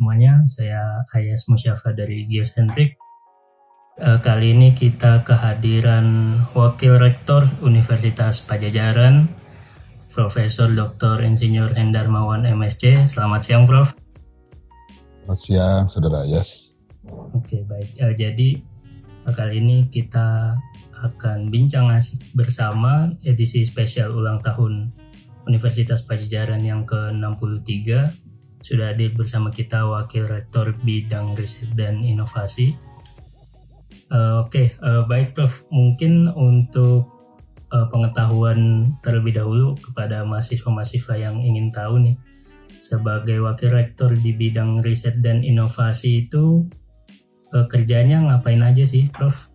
semuanya, saya Ayas Musyafa dari Geosentrik. Kali ini kita kehadiran Wakil Rektor Universitas Padjadjaran, Profesor Dr. Insinyur Hendarmawan MSc. Selamat siang, Prof. Selamat siang, Saudara Ayas. Oke, baik. Jadi kali ini kita akan bincang asik bersama edisi spesial ulang tahun Universitas Padjadjaran yang ke-63. Sudah hadir bersama kita Wakil Rektor Bidang Riset dan Inovasi. Baik Prof. Mungkin untuk pengetahuan terlebih dahulu kepada mahasiswa-mahasiswa yang ingin tahu nih, sebagai Wakil Rektor di Bidang Riset dan Inovasi itu kerjanya ngapain aja sih, Prof?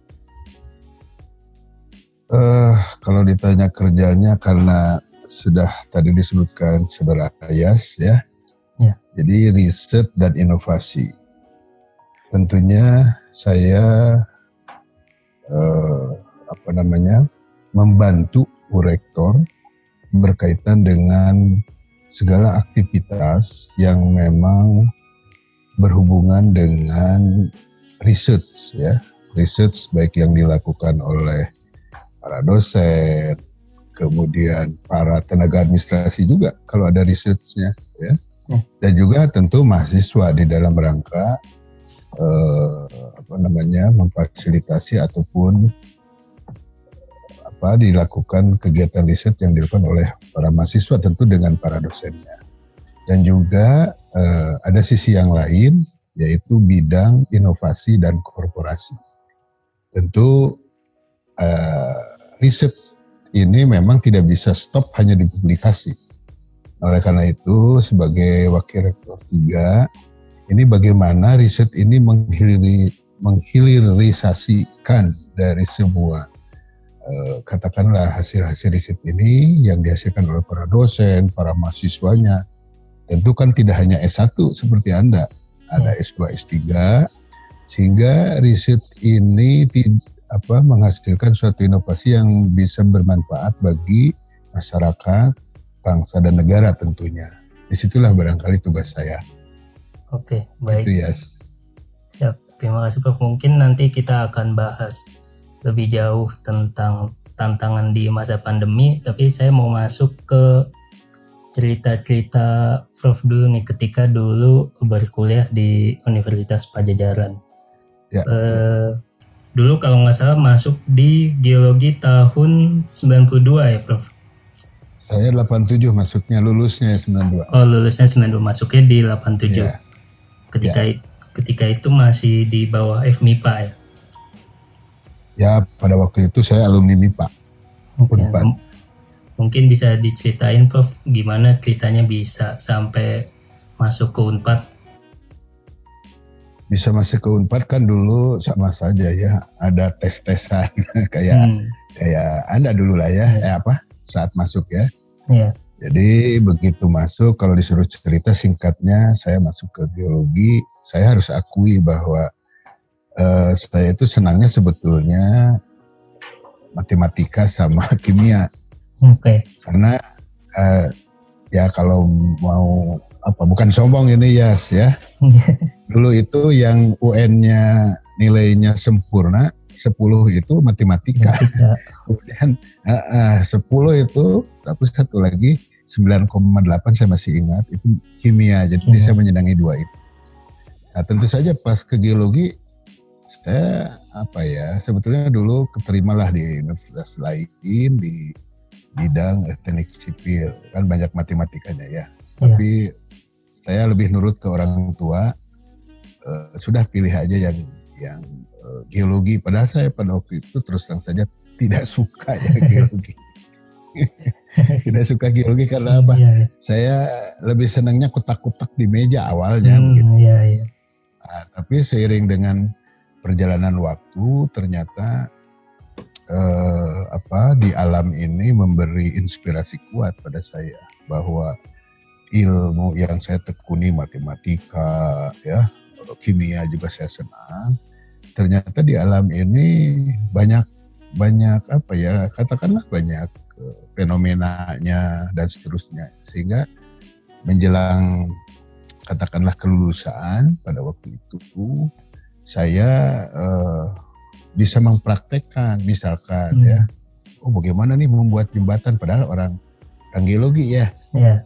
Kalau ditanya kerjanya, karena sudah tadi disebutkan Saudara Ayas ya. Jadi riset dan inovasi. Tentunya saya membantu Bu Rektor berkaitan dengan segala aktivitas yang memang berhubungan dengan research ya. Research baik yang dilakukan oleh para dosen, kemudian para tenaga administrasi juga kalau ada research-nya ya. Dan juga tentu mahasiswa di dalam rangka memfasilitasi ataupun dilakukan kegiatan riset yang dilakukan oleh para mahasiswa tentu dengan para dosennya. Dan juga ada sisi yang lain yaitu bidang inovasi dan korporasi. Tentu riset ini memang tidak bisa stop hanya di publikasi. Oleh karena itu, sebagai Wakil Rektor 3, ini bagaimana riset ini menghilirisasikan dari semua katakanlah hasil-hasil riset ini yang dihasilkan oleh para dosen, para mahasiswanya. Tentu kan tidak hanya S1 seperti Anda, ada S2, S3, sehingga riset ini menghasilkan suatu inovasi yang bisa bermanfaat bagi masyarakat, bangsa dan negara tentunya. Disitulah barangkali tugas saya. Oke, baik. Itu ya. Siap, terima kasih Prof. Mungkin nanti kita akan bahas lebih jauh tentang tantangan di masa pandemi, tapi saya mau masuk ke cerita-cerita Prof dulu nih, ketika dulu berkuliah di Universitas Padjadjaran. Dulu kalau nggak salah masuk di geologi tahun 92 ya Prof? Saya 87 masuknya, lulusnya 92. Oh, lulusnya 92, masuknya di 87. Yeah. Ketika itu masih di bawah FMIPA ya? Ya, pada waktu itu saya alumni MIPA. Okay. Mungkin bisa diceritain Prof, gimana ceritanya bisa sampai masuk ke Unpad? Bisa masuk ke Unpad kan dulu sama saja ya, ada tes-tesan kayak Anda dulu lah ya, saat masuk ya. Yeah. Jadi begitu masuk, kalau disuruh cerita singkatnya, saya masuk ke geologi. Saya harus akui bahwa saya itu senangnya sebetulnya matematika sama kimia. Okay. Karena ya kalau mau bukan sombong ini ya. Dulu itu yang UN-nya nilainya sempurna 10 itu matematika. Kemudian 10 itu, tapi satu lagi 9,8 saya masih ingat, itu kimia. Jadi saya menyenangi dua itu. Nah, tentu saja pas ke geologi, saya sebetulnya dulu keterimalah di universitas lain di bidang teknik sipil. Kan banyak matematikanya ya. Tapi saya lebih nurut ke orang tua, sudah pilih aja yang geologi. Padahal saya pada waktu itu terus terang saja tidak suka ya geologi. Tidak suka geologi karena apa? Saya lebih senangnya kotak-kotak di meja awalnya begitu. Nah, tapi seiring dengan perjalanan waktu ternyata di alam ini memberi inspirasi kuat pada saya bahwa ilmu yang saya tekuni, matematika ya, kimia juga saya senang. Ternyata di alam ini banyak katakanlah banyak fenomenanya dan seterusnya, sehingga menjelang katakanlah kelulusan pada waktu itu saya bisa mempraktekkan misalkan ya, bagaimana nih membuat jembatan padahal orang geologi ya. Yeah.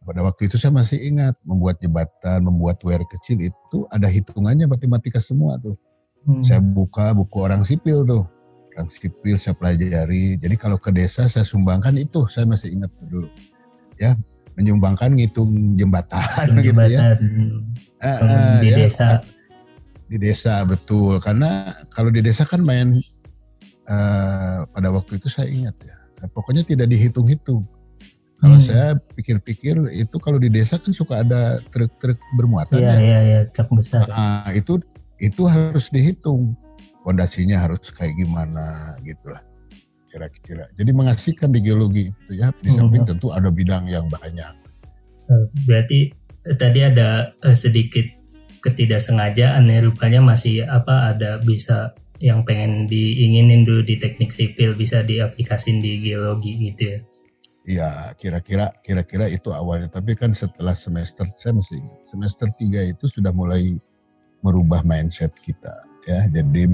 Pada waktu itu saya masih ingat membuat jembatan, membuat weir kecil itu ada hitungannya matematika semua tuh. Saya buka buku orang sipil tuh, orang sipil saya pelajari. Jadi kalau ke desa saya sumbangkan itu, saya masih ingat dulu ya, menyumbangkan ngitung jembatan gitu ya. Di desa. Di desa betul, karena kalau di desa kan main pada waktu itu saya ingat ya, pokoknya tidak dihitung-hitung. Kalau saya pikir-pikir itu kalau di desa kan suka ada truk-truk bermuatan ya, truk besar. Itu harus dihitung, fondasinya harus kayak gimana gitulah kira-kira. Jadi mengasihkan di geologi itu ya, di samping tentu ada bidang yang banyak. Berarti tadi ada sedikit ketidaksengajaan ya, rupanya masih ada bisa yang pengen diinginin dulu di teknik sipil bisa diaplikasin di geologi gitu ya. Iya, kira-kira itu awalnya, tapi kan setelah semester, saya masih ingat, semester 3 itu sudah mulai merubah mindset kita ya, jadi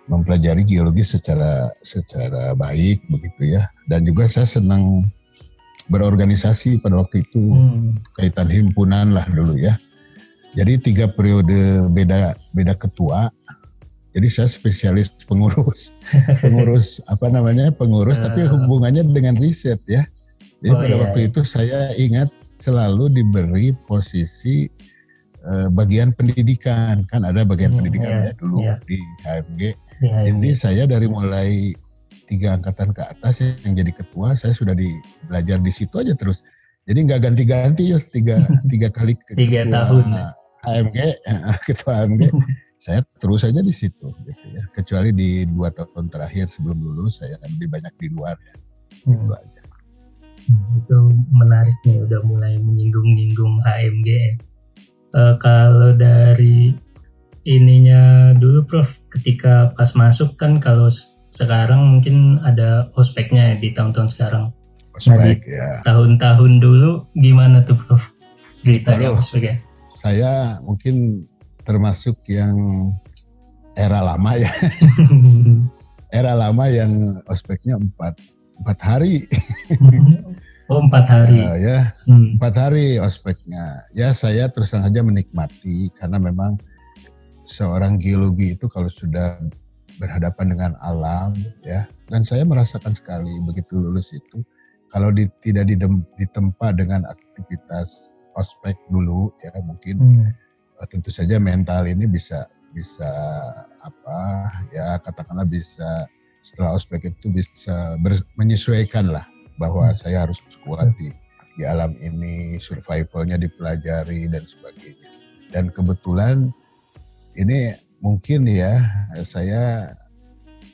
mempelajari geologi secara baik begitu ya, dan juga saya senang berorganisasi pada waktu itu, kaitan himpunan lah dulu ya. Jadi 3 periode beda ketua. Jadi saya spesialis pengurus tapi hubungannya dengan riset ya. Jadi pada waktu itu saya ingat selalu diberi posisi bagian pendidikan, kan ada bagian pendidikan dulu di HMG. Jadi saya dari mulai 3 angkatan ke atas yang jadi ketua, saya sudah belajar di situ aja terus. Jadi nggak ganti-ganti ya, tiga kali ketua tahun. HMG, ketua HMG. Saya terus saja di situ gitu ya. Kecuali di 2 tahun terakhir sebelum lulus saya lebih banyak di luar ya. Gitu aja. Itu menarik nih, udah mulai menyinggung-nyinggung HMG ya. Kalau dari ininya dulu Prof, ketika pas masuk kan, kalau sekarang mungkin ada ospeknya ya di tahun-tahun sekarang. Ospek ya. Tahun-tahun dulu gimana tuh Prof ceritanya ospeknya? Saya mungkin termasuk yang era lama ya. Era lama yang ospeknya 4 hari. Oh 4 hari. Ya, 4 hari ospeknya. Ya saya terus terang aja menikmati, karena memang seorang geologi itu kalau sudah berhadapan dengan alam ya, dan saya merasakan sekali begitu lulus itu, kalau tidak ditempa dengan aktivitas ospek dulu ya, mungkin tentu saja mental ini bisa katakanlah bisa setelah ospek itu bisa menyesuaikan lah bahwa saya harus kuat di alam ini, survivalnya dipelajari dan sebagainya. Dan kebetulan ini mungkin ya, saya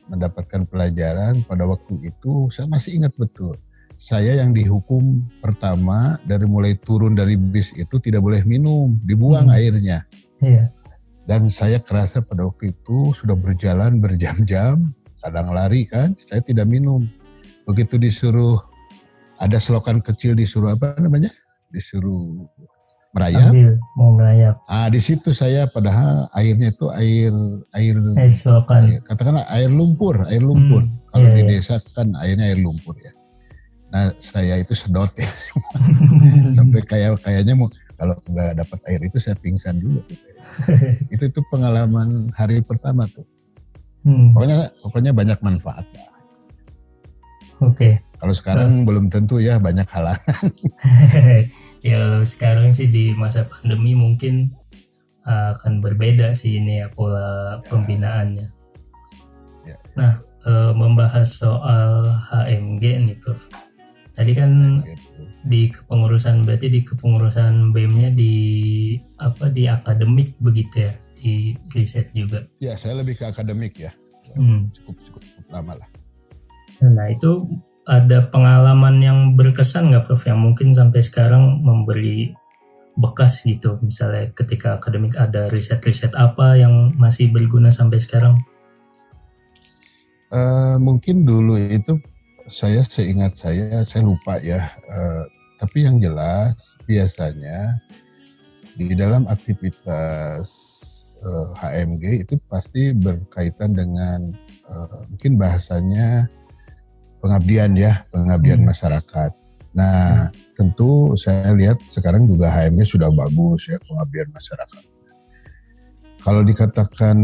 mendapatkan pelajaran pada waktu itu, saya masih ingat betul. Saya yang dihukum pertama dari mulai turun dari bis itu tidak boleh minum, dibuang airnya. Iya. Dan saya kerasa pada waktu itu sudah berjalan berjam-jam, kadang lari kan, saya tidak minum. Begitu disuruh, ada selokan kecil disuruh disuruh merayap. Mau merayap. Di situ saya padahal airnya itu air selokan. Katakanlah air lumpur. Kalau di desa kan airnya air lumpur ya. Nah saya itu sedot ya sampai kayaknya kalau nggak dapat air itu saya pingsan dulu. itu pengalaman hari pertama tuh. Pokoknya banyak manfaat. Oke. Kalau sekarang belum tentu ya, banyak halangan. Ya sekarang sih di masa pandemi mungkin akan berbeda sih ini ya pola pembinaannya. Ya. Nah membahas soal HMG nih Prof. Tadi kan di kepengurusan, berarti di kepengurusan BEM-nya di akademik begitu ya, di riset juga. Ya, saya lebih ke akademik ya. Cukup lama lah. Nah, itu ada pengalaman yang berkesan nggak Prof, yang mungkin sampai sekarang memberi bekas gitu, misalnya ketika akademik ada riset-riset apa yang masih berguna sampai sekarang? Mungkin dulu itu seingat saya lupa ya, tapi yang jelas biasanya di dalam aktivitas HMG itu pasti berkaitan dengan mungkin bahasanya pengabdian ya, pengabdian masyarakat. Nah, tentu saya lihat sekarang juga HMG sudah bagus ya, pengabdian masyarakat. Kalau dikatakan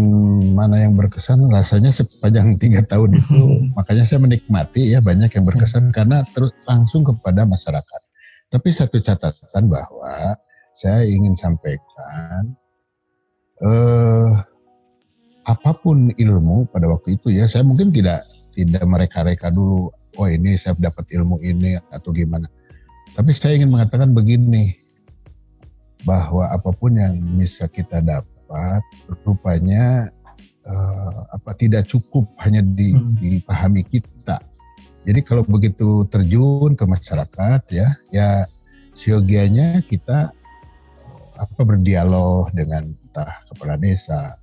mana yang berkesan, rasanya sepanjang 3 tahun itu, makanya saya menikmati ya, banyak yang berkesan karena terus langsung kepada masyarakat. Tapi satu catatan bahwa saya ingin sampaikan, apapun ilmu pada waktu itu ya, saya mungkin tidak mereka-reka dulu, oh ini saya dapat ilmu ini atau gimana. Tapi saya ingin mengatakan begini, bahwa apapun yang bisa kita dapat, rupanya tidak cukup hanya dipahami kita. Jadi kalau begitu terjun ke masyarakat ya siogianya kita berdialog dengan entah kepala desa,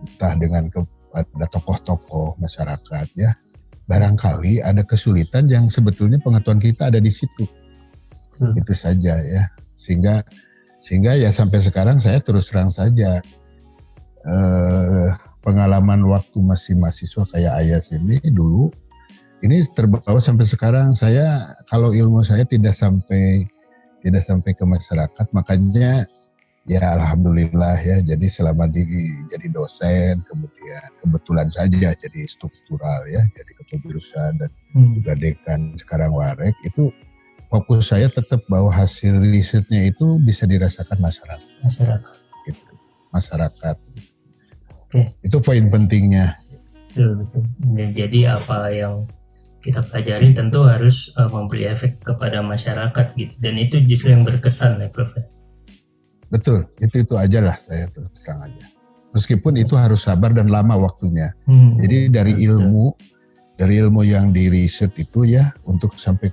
entah dengan ada tokoh-tokoh masyarakat ya. Barangkali ada kesulitan yang sebetulnya pengetahuan kita ada di situ. Itu saja ya. Sehingga ya sampai sekarang saya terus terang saja pengalaman waktu masih mahasiswa kayak Ayas ini dulu, ini terbawa sampai sekarang. Saya kalau ilmu saya tidak sampai ke masyarakat, makanya ya alhamdulillah ya, jadi selama jadi dosen, kemudian kebetulan saja jadi struktural ya, jadi ketua jurusan dan juga dekan sekarang Warek, itu fokus saya tetap bahwa hasil risetnya itu bisa dirasakan masyarakat. Gitu. Masyarakat. Okay. Itu poin pentingnya. Betul. Jadi apa yang kita pelajari tentu harus memberi efek kepada masyarakat gitu. Dan itu justru yang berkesan ya Prof. Betul, itu aja lah saya terus terang aja. Meskipun itu harus sabar dan lama waktunya. Jadi dari ilmu yang diriset itu ya untuk sampai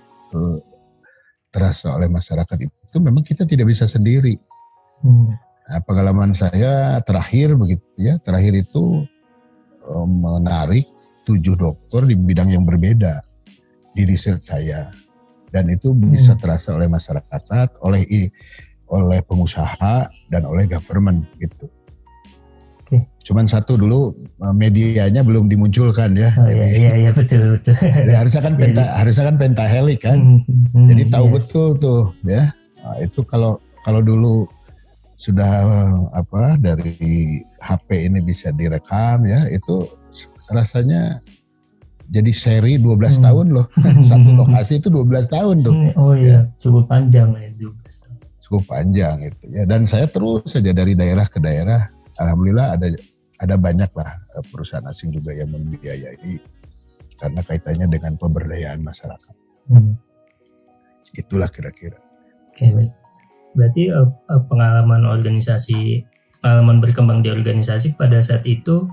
terasa oleh masyarakat itu memang kita tidak bisa sendiri. Nah, pengalaman saya terakhir itu menarik 7 dokter di bidang yang berbeda di riset saya, dan itu bisa terasa oleh masyarakat, oleh pengusaha dan oleh government gitu. Cuman satu dulu medianya belum dimunculkan ya. Iya betul. Jadi harusnya kan pentahelik kan. Jadi tahu betul tuh ya. Nah, itu kalau dulu sudah dari HP ini bisa direkam ya, itu rasanya jadi seri 12 tahun loh. Satu lokasi itu 12 tahun tuh. Oh iya, cukup panjang ya 12 tahun. Cukup panjang itu ya, dan saya terus saja dari daerah ke daerah. Alhamdulillah ada banyak lah perusahaan asing juga yang membiayai karena kaitannya dengan pemberdayaan masyarakat. Itulah kira-kira. Oke, baik. Berarti pengalaman berkembang di organisasi pada saat itu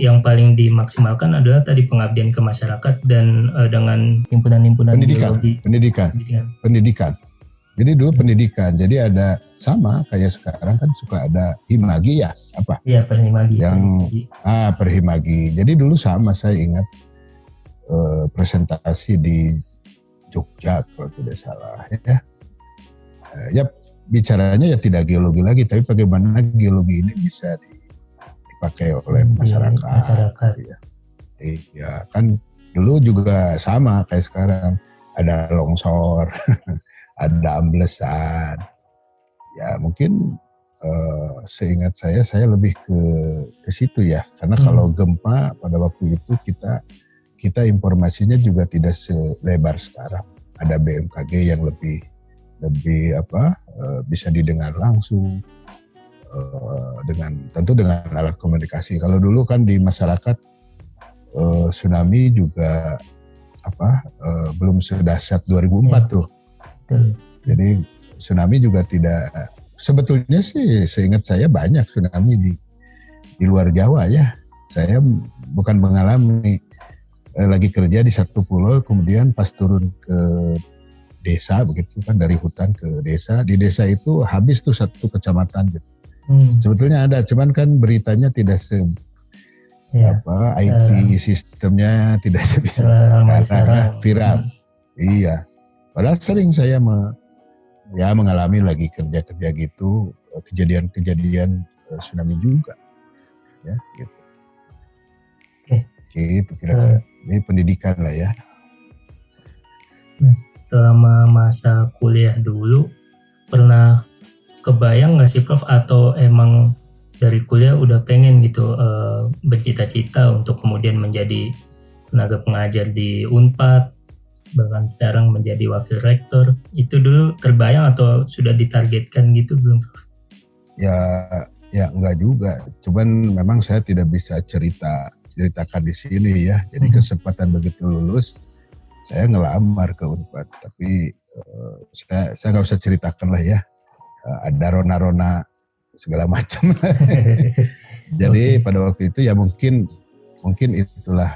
yang paling dimaksimalkan adalah tadi pengabdian ke masyarakat dan dengan himpunan-himpunan pendidikan. Jadi dulu pendidikan, jadi ada sama kayak sekarang kan suka ada Himagi ya, apa? Iya, Perhimagi. Perhimagi. Jadi dulu sama, saya ingat presentasi di Jogja kalau tidak salah ya. Ya bicaranya ya tidak geologi lagi, tapi bagaimana geologi ini bisa dipakai oleh masyarakat. Ya kan dulu juga sama kayak sekarang, ada longsor. Ada amblesan, ya mungkin seingat saya lebih ke situ ya, karena kalau gempa pada waktu itu kita informasinya juga tidak selebar sekarang. Ada BMKG yang lebih bisa didengar langsung tentu dengan alat komunikasi. Kalau dulu kan di masyarakat tsunami juga belum sedahsyat 2004 tuh. Jadi tsunami juga tidak, sebetulnya sih seingat saya banyak tsunami di luar Jawa ya. Saya bukan mengalami, lagi kerja di satu pulau, kemudian pas turun ke desa begitu kan, dari hutan ke desa, di desa itu habis tuh satu kecamatan gitu. Sebetulnya ada, cuman kan beritanya tidak IT sistemnya tidak bisa karena viral. Iya. Padahal sering saya mengalami lagi kerja gitu kejadian-kejadian tsunami juga, ya gitu. Oke. Gitu kira-kira. Ini pendidikan lah ya. Nah, selama masa kuliah dulu pernah kebayang nggak sih Prof, atau emang dari kuliah udah pengen gitu bercita-cita untuk kemudian menjadi tenaga pengajar di Unpad, bahkan sekarang menjadi wakil rektor, itu dulu terbayang atau sudah ditargetkan gitu belum Prof? Ya enggak juga, cuman memang saya tidak bisa ceritakan di sini ya. Jadi kesempatan begitu lulus saya ngelamar ke Unpad, tapi saya nggak usah ceritakan lah ya. Ada rona-rona segala macam. Jadi pada waktu itu ya mungkin itulah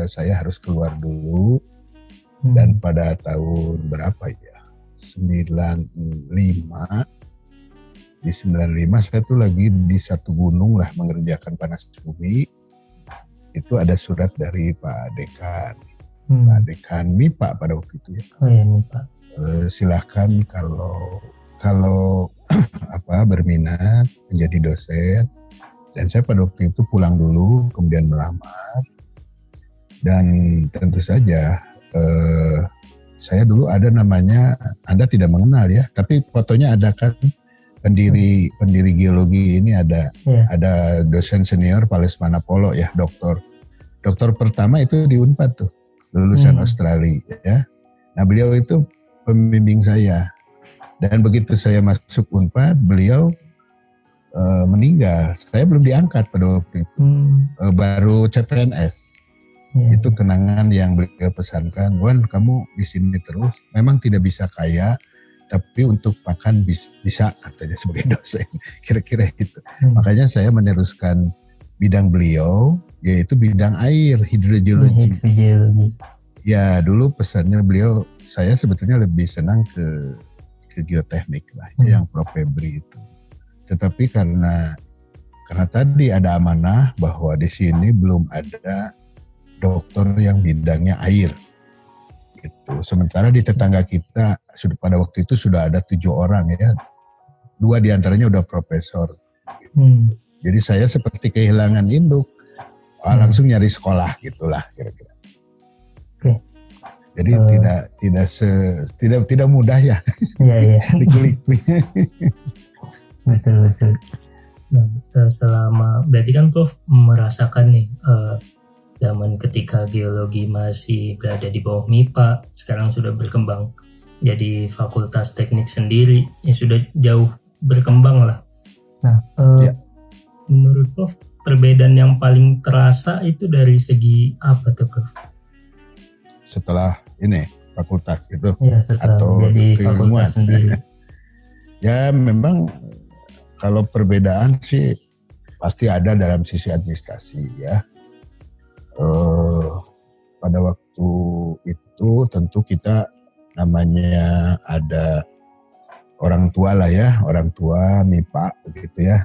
saya harus keluar dulu. Dan pada tahun berapa ya, 95, di 95 saya tuh lagi di satu gunung lah mengerjakan panas bumi. Itu ada surat dari Pak Dekan, Pak Dekan MIPA pada waktu itu ya. Oh ya, MIPA. Silahkan kalau berminat menjadi dosen. Dan saya pada waktu itu pulang dulu, kemudian melamar. Dan tentu saja saya dulu ada namanya, Anda tidak mengenal ya, tapi fotonya ada kan, pendiri geologi ini ada dosen senior Pak Lesmana Polo ya, doktor pertama itu di Unpad tuh, lulusan Australia ya. Nah beliau itu pembimbing saya, dan begitu saya masuk Unpad beliau meninggal. Saya belum diangkat pada waktu itu, baru CPNS. Itu kenangan yang beliau pesankan, Wan kamu di sini terus, memang tidak bisa kaya, tapi untuk makan bisa katanya sebagai dosen, kira-kira itu. Makanya saya meneruskan bidang beliau, yaitu bidang air, hidrogeologi. Ya dulu pesannya beliau, saya sebetulnya lebih senang ke geoteknik lah, yang Prof Febri itu. Tetapi karena tadi ada amanah bahwa di sini belum ada dokter yang bidangnya air gitu. Sementara di tetangga kita pada waktu itu sudah ada 7 orang ya, 2 diantaranya udah profesor gitu. Jadi saya seperti kehilangan induk, langsung nyari sekolah gitulah kira-kira. Jadi tidak mudah ya. Iya. Dikulik-kuliknya. Betul. Nah, selama berarti kan Prof merasakan nih zaman ketika geologi masih berada di bawah MIPA, sekarang sudah berkembang jadi fakultas teknik sendiri, ya sudah jauh berkembang lah. Nah, menurut Prof, perbedaan yang paling terasa itu dari segi apa tuh Prof? Setelah ini fakultas itu, ya, atau jadi fakultas sendiri? Ya memang kalau perbedaan sih pasti ada dalam sisi administrasi ya. Pada waktu itu tentu kita namanya ada orang tua lah ya, orang tua MIPA begitu ya.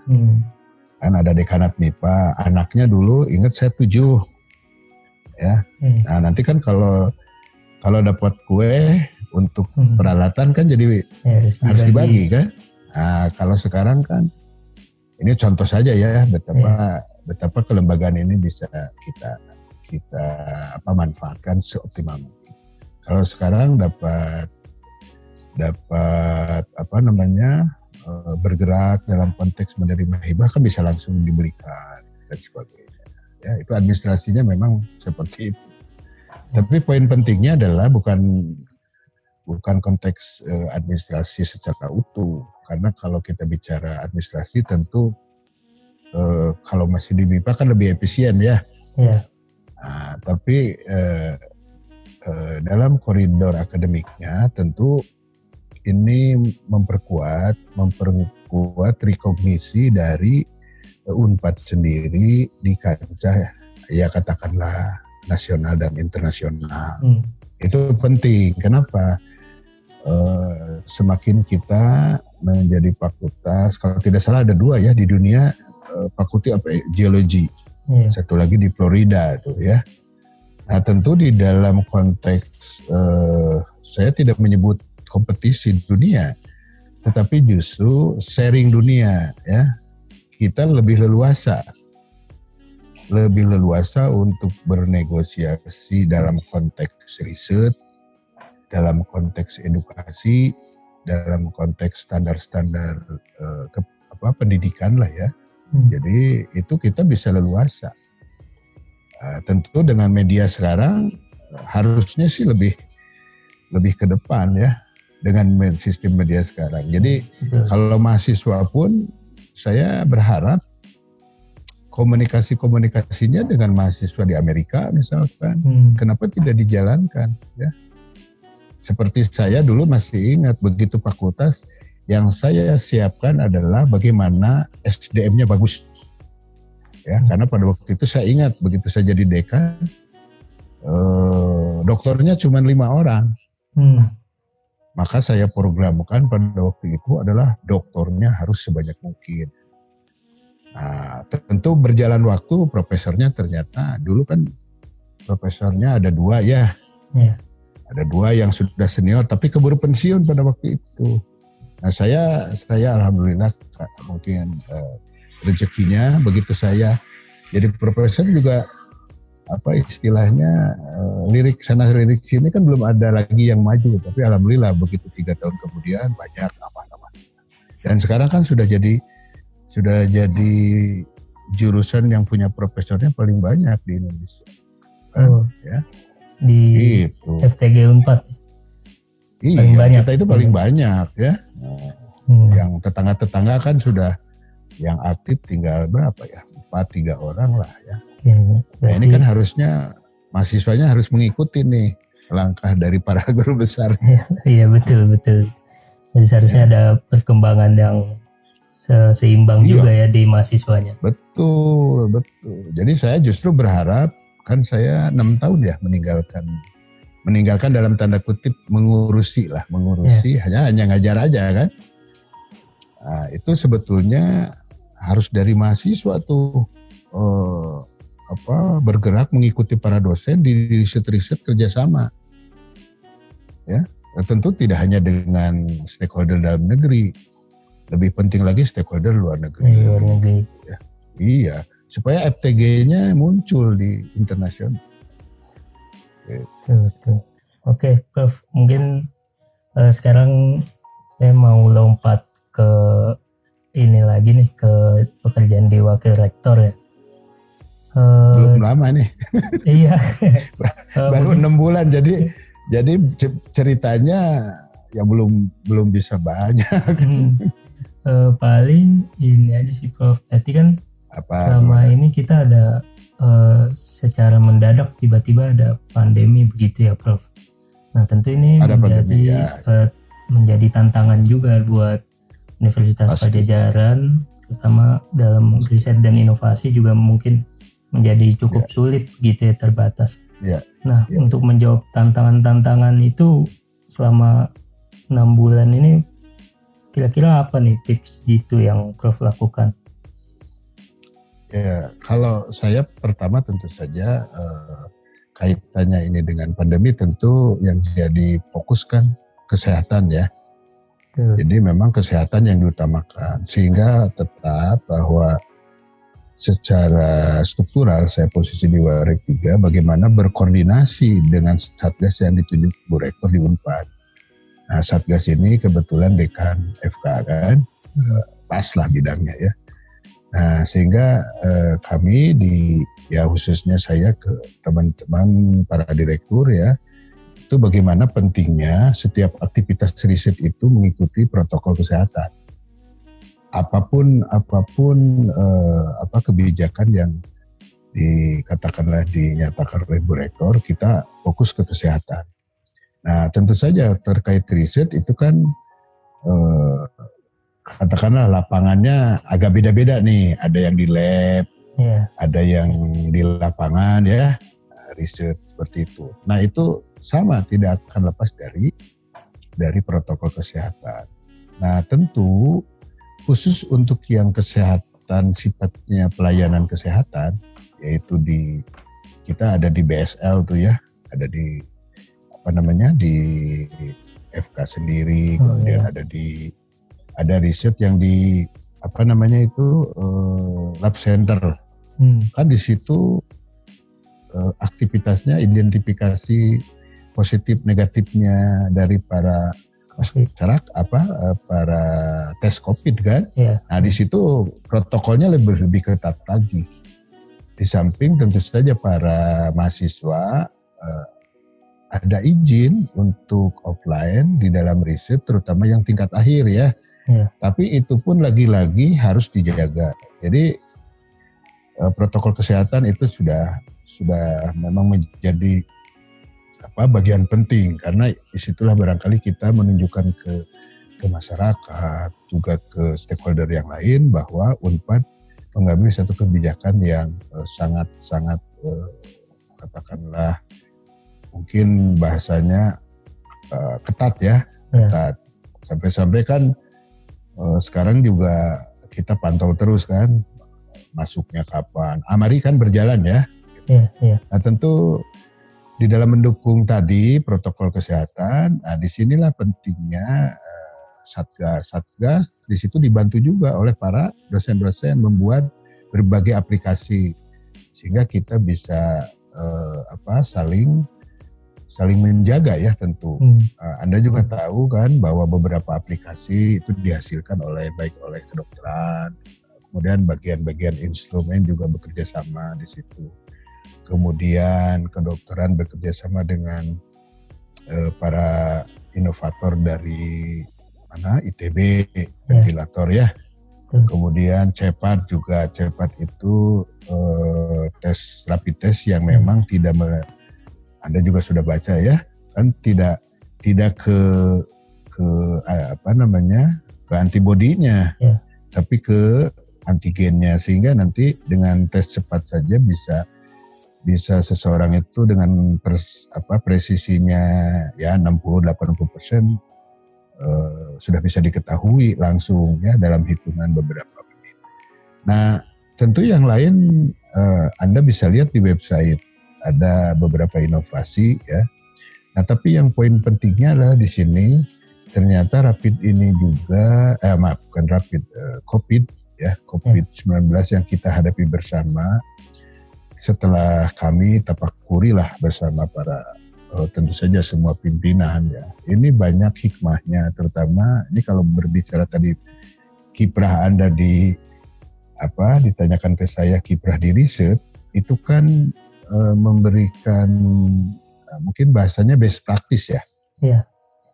Kan ada dekanat MIPA, anaknya dulu ingat saya 7 ya. Nah nanti kan kalau dapat kue untuk peralatan kan jadi harus dibagi kan. Nah kalau sekarang kan ini contoh saja ya betapa kelembagaan ini bisa kita manfaatkan seoptimal mungkin. Kalau sekarang dapat bergerak dalam konteks menerima hibah kan bisa langsung dibelikan dan sebagainya. Ya, itu administrasinya memang seperti itu. Tapi poin pentingnya adalah bukan konteks administrasi secara utuh, karena kalau kita bicara administrasi tentu kalau masih di MIPA kan lebih efisien ya. Nah, tapi dalam koridor akademiknya tentu ini memperkuat rekognisi dari Unpad sendiri di kancah ya katakanlah nasional dan internasional. Itu penting. Kenapa? Semakin kita menjadi fakultas, kalau tidak salah ada 2 ya di dunia, fakulti geologi. Satu lagi di Florida itu ya. Nah tentu di dalam konteks saya tidak menyebut kompetisi dunia, tetapi justru sharing dunia ya. Kita lebih leluasa untuk bernegosiasi dalam konteks riset, dalam konteks edukasi, dalam konteks standar-standar pendidikan lah ya. Jadi itu kita bisa leluasa. Tentu dengan media sekarang harusnya sih lebih ke depan ya dengan sistem media sekarang. Jadi kalau mahasiswa pun saya berharap komunikasinya dengan mahasiswa di Amerika misalkan, kenapa tidak dijalankan ya? Seperti saya dulu masih ingat begitu fakultas yang saya siapkan adalah bagaimana SDM-nya bagus. Ya, karena pada waktu itu saya ingat begitu saya jadi dekan, dokternya cuma 5 orang. Maka saya programkan pada waktu itu adalah dokternya harus sebanyak mungkin. Nah, tentu berjalan waktu profesornya ternyata dulu kan profesornya ada 2 ya. Ada 2 yang sudah senior tapi keburu pensiun pada waktu itu. Nah saya alhamdulillah mungkin rezekinya begitu saya jadi profesor juga istilahnya lirik sana lirik sini kan belum ada lagi yang maju, tapi alhamdulillah begitu 3 tahun kemudian banyak nama-nama. Dan sekarang kan sudah jadi jurusan yang punya profesornya paling banyak di Indonesia. Ya. Di gitu. FTG Unpad. Iya, banyak. Kita itu paling banyak ya. Yang tetangga-tetangga kan sudah yang aktif tinggal berapa ya? 4-3 orang lah ya. Nah ini kan harusnya mahasiswanya harus mengikuti nih langkah dari para guru besar. Iya betul. Jadi seharusnya ada perkembangan yang seimbang juga ya di mahasiswanya. Betul. Jadi saya justru berharap, kan saya 6 tahun ya meninggalkan dalam tanda kutip mengurusi hanya ngajar aja kan. Nah, itu sebetulnya harus dari mahasiswa tuh bergerak mengikuti para dosen di riset-riset kerjasama ya. Nah, tentu tidak hanya dengan stakeholder dalam negeri, lebih penting lagi stakeholder luar negeri. Ya. Iya, supaya FTG-nya muncul di internasional. Betul. Oke, Prof. Mungkin sekarang saya mau lompat ke ini lagi nih, ke pekerjaan di wakil rektor ya. Belum lama nih. Iya. Baru 6 bulan, jadi ceritanya ya belum bisa banyak. Paling ini aja sih Prof. Berarti kan selama ini kita ada secara mendadak tiba-tiba ada pandemi begitu ya Prof. Nah tentu ini menjadi tantangan juga buat Universitas Padjadjaran, terutama dalam riset dan inovasi juga mungkin menjadi cukup sulit gitu ya, terbatas. Nah untuk menjawab tantangan-tantangan itu selama 6 bulan ini kira-kira apa nih tips gitu yang Prof lakukan? Ya, kalau saya pertama tentu saja kaitannya ini dengan pandemi tentu yang jadi fokus kan kesehatan ya. Jadi memang kesehatan yang diutamakan sehingga tetap bahwa secara struktural saya posisi di Warek 3 bagaimana berkoordinasi dengan Satgas yang ditunjuk Bu Rektor di Unpad. Nah Satgas ini kebetulan dekan FK kan, pas lah bidangnya ya. Nah sehingga kami khususnya saya ke teman-teman para direktur ya, itu bagaimana pentingnya setiap aktivitas riset itu mengikuti protokol kesehatan. Apapun kebijakan yang dinyatakan oleh Bu Rektor, kita fokus ke kesehatan. Nah tentu saja terkait riset itu kan katakanlah lapangannya agak beda-beda nih, ada yang di lab, ada yang di lapangan ya, riset seperti itu. Nah itu sama, tidak akan lepas dari protokol kesehatan. Nah tentu khusus untuk yang kesehatan sifatnya pelayanan kesehatan, yaitu kita ada di BSL tuh ya, ada di di FK sendiri, kemudian ada di ada riset yang di apa namanya itu lab center. Kan di situ aktivitasnya identifikasi positif negatifnya dari para masyarakat para tes COVID kan. Nah di situ protokolnya lebih ketat lagi. Di samping tentu saja para mahasiswa ada izin untuk offline di dalam riset, terutama yang tingkat akhir ya. Tapi itu pun lagi-lagi harus dijaga. Jadi protokol kesehatan itu sudah memang menjadi bagian penting, karena disitulah barangkali kita menunjukkan ke masyarakat, juga ke stakeholder yang lain bahwa Unpad mengambil satu kebijakan yang sangat katakanlah mungkin bahasanya ketat ya, ketat. Sampai-sampai kan sekarang juga kita pantau terus kan masuknya kapan. Amari kan berjalan ya. Nah tentu di dalam mendukung tadi protokol kesehatan, nah disinilah pentingnya Satgas di situ dibantu juga oleh para dosen-dosen membuat berbagai aplikasi sehingga kita bisa saling menjaga ya tentu. Anda juga tahu kan bahwa beberapa aplikasi itu dihasilkan baik oleh kedokteran, kemudian bagian-bagian instrumen juga bekerja sama di situ. Kemudian kedokteran bekerja sama dengan para inovator dari ITB, ventilator ya. Kemudian CEPAT itu rapid test yang memang tidak Anda juga sudah baca ya, kan tidak ke antibodinya, tapi ke antigennya, sehingga nanti dengan tes cepat saja bisa seseorang itu dengan presisinya ya 60-80% sudah bisa diketahui langsung ya dalam hitungan beberapa menit. Nah tentu yang lain Anda bisa lihat di website ada beberapa inovasi ya. Nah tapi yang poin pentingnya adalah di sini ternyata rapid ini juga bukan rapid, COVID ya, COVID-19 yang kita hadapi bersama. Setelah kami tafakuri lah bersama para tentu saja semua pimpinan ya. Ini banyak hikmahnya, terutama ini kalau berbicara tadi kiprah Anda ditanyakan ke saya kiprah di riset, itu kan memberikan mungkin bahasanya best practice ya.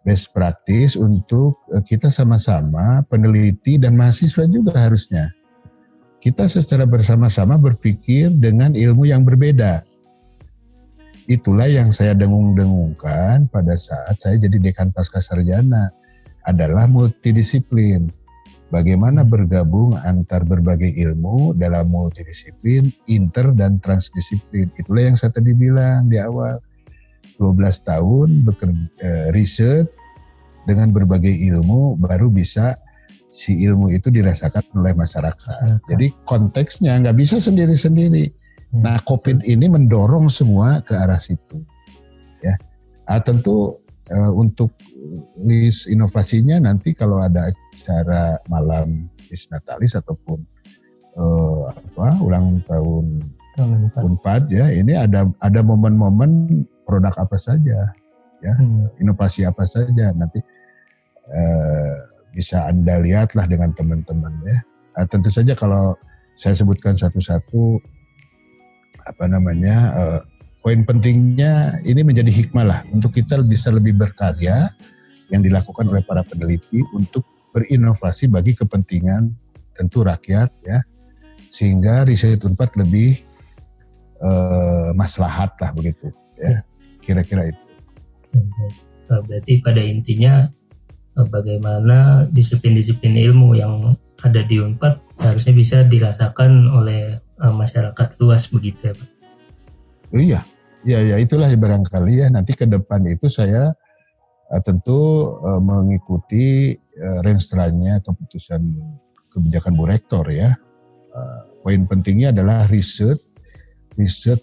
Best practice untuk kita sama-sama peneliti dan mahasiswa juga harusnya. Kita secara bersama-sama berpikir dengan ilmu yang berbeda. Itulah yang saya dengung-dengungkan pada saat saya jadi dekan Pascasarjana, adalah multidisiplin. Bagaimana bergabung antar berbagai ilmu dalam multidisiplin, inter dan transdisiplin. Itulah yang saya tadi bilang di awal. 12 tahun bekerja riset dengan berbagai ilmu baru bisa si ilmu itu dirasakan oleh masyarakat. Jadi konteksnya nggak bisa sendiri-sendiri. Nah, COVID ini mendorong semua ke arah situ. Ya, tentu untuk list inovasinya nanti kalau ada acara malam Natalis ataupun ulang tahun Unpad ya, ini ada momen-momen produk apa saja, ya, inovasi apa saja nanti. Bisa Anda lihatlah dengan teman-teman ya. Tentu saja kalau saya sebutkan satu-satu poin pentingnya ini menjadi hikmah lah untuk kita bisa lebih berkarya yang dilakukan oleh para peneliti untuk berinovasi bagi kepentingan tentu rakyat ya, sehingga riset Unpad lebih maslahat lah begitu ya. Kira-kira itu. Berarti pada intinya bagaimana disiplin-disiplin ilmu yang ada di Unpad seharusnya bisa dirasakan oleh masyarakat luas begitu ya Pak? Iya, itulah barangkali ya nanti ke depan itu saya tentu mengikuti renstra-nya keputusan kebijakan Bu Rektor ya. Poin pentingnya adalah riset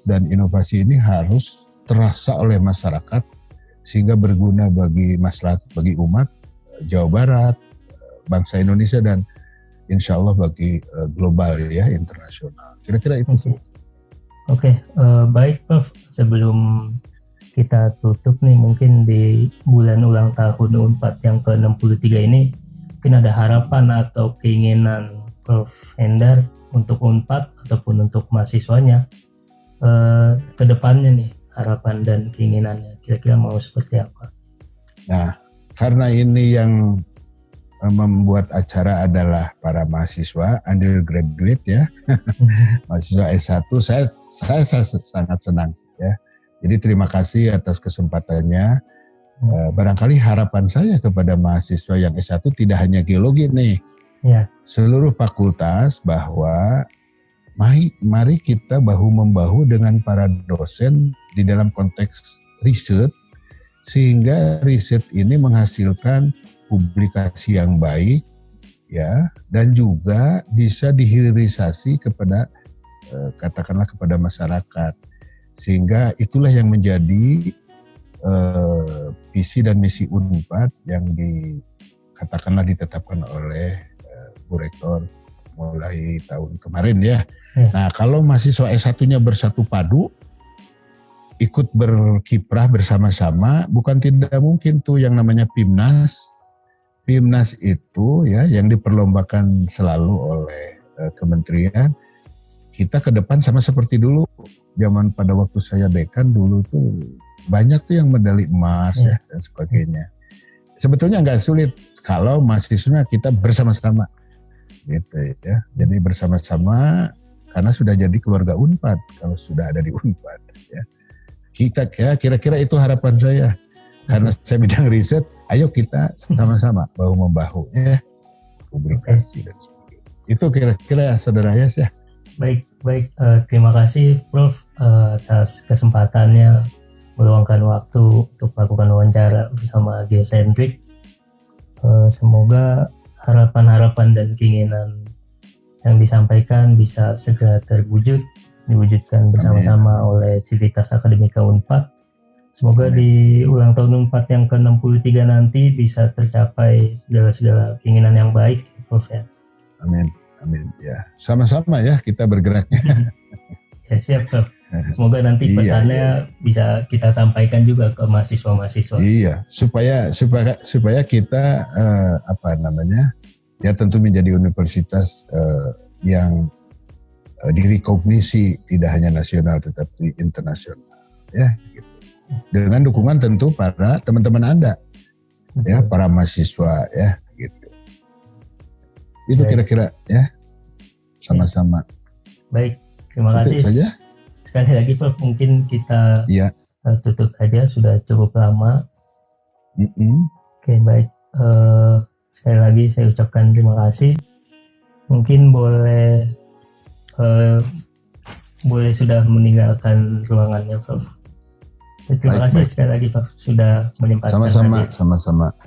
dan inovasi ini harus terasa oleh masyarakat sehingga berguna bagi masyarakat, bagi umat Jawa Barat, bangsa Indonesia dan insya Allah bagi global ya, internasional. Kira-kira itu sih. Oke, baik Prof. Sebelum kita tutup nih, mungkin di bulan ulang tahun UNPAD yang ke-63 ini, mungkin ada harapan atau keinginan Prof. Hendar untuk UNPAD ataupun untuk mahasiswanya ke depannya nih, harapan dan keinginannya kira-kira mau seperti apa? Nah, karena ini yang membuat acara adalah para mahasiswa undergraduate ya, mahasiswa S1, saya sangat senang ya. Jadi terima kasih atas kesempatannya. Barangkali harapan saya kepada mahasiswa yang S1 tidak hanya geologi nih, ya. Seluruh fakultas bahwa mari kita bahu-membahu dengan para dosen di dalam konteks riset, sehingga riset ini menghasilkan publikasi yang baik, ya, dan juga bisa dihilirisasi kepada katakanlah kepada masyarakat, sehingga itulah yang menjadi visi dan misi UNPAD yang katakanlah ditetapkan oleh Bu Rektor mulai tahun kemarin ya. Nah, kalau mahasiswa S1-nya bersatu padu, ikut berkiprah bersama-sama, bukan tidak mungkin tuh yang namanya PIMNAS. PIMNAS itu ya yang diperlombakan selalu oleh kementerian. Kita ke depan sama seperti dulu. Zaman pada waktu saya dekan dulu tuh banyak tuh yang medali emas ya dan sebagainya. Sebetulnya nggak sulit kalau mahasiswanya kita bersama-sama gitu ya. Jadi bersama-sama karena sudah jadi keluarga UNPAD kalau sudah ada di UNPAD ya. Kita ya kira-kira itu harapan saya. Karena saya bidang riset, ayo kita sama-sama bahu-membahu ya, publikasi dan sebagainya. Itu kira-kira Saudara Yas ya. Baik. Terima kasih Prof atas kesempatannya meluangkan waktu untuk melakukan wawancara bersama Geosentrik. Semoga harapan-harapan dan keinginan yang disampaikan bisa segera diwujudkan bersama-sama oleh Civitas Akademika UNPAD. Semoga di ulang tahun UNPAD yang ke-63 nanti bisa tercapai segala keinginan yang baik, Prof ya. Amin. Ya, sama-sama ya kita bergeraknya. Ya siap, Prof. Semoga nanti pesannya bisa kita sampaikan juga ke mahasiswa-mahasiswa. Iya, supaya kita ya tentu menjadi universitas yang direkognisi tidak hanya nasional tetapi internasional, ya. Gitu. Dengan dukungan tentu para teman-teman Anda, ya para mahasiswa, ya gitu. Itu kira-kira ya sama-sama. Baik, terima kasih. Itu saja. Sekali lagi Prof, mungkin kita tutup aja, sudah cukup lama. Oke, baik. Sekali lagi saya ucapkan terima kasih. Mungkin boleh sudah meninggalkan ruangannya, Prof. Terima kasih sekali lagi Prof sudah menyempatkan. Sama-sama.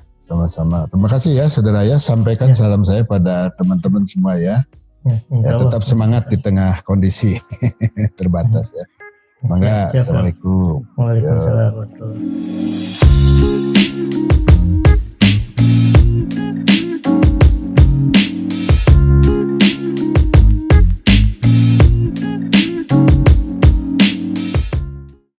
Terima kasih ya Saudara ya. Sampaikan salam saya pada teman-teman semua ya. Ya tetap semangat di tengah kondisi terbatas ya. Mangga. Assalamualaikum. Waalaikumsalam warahmatullahi wabarakatuh.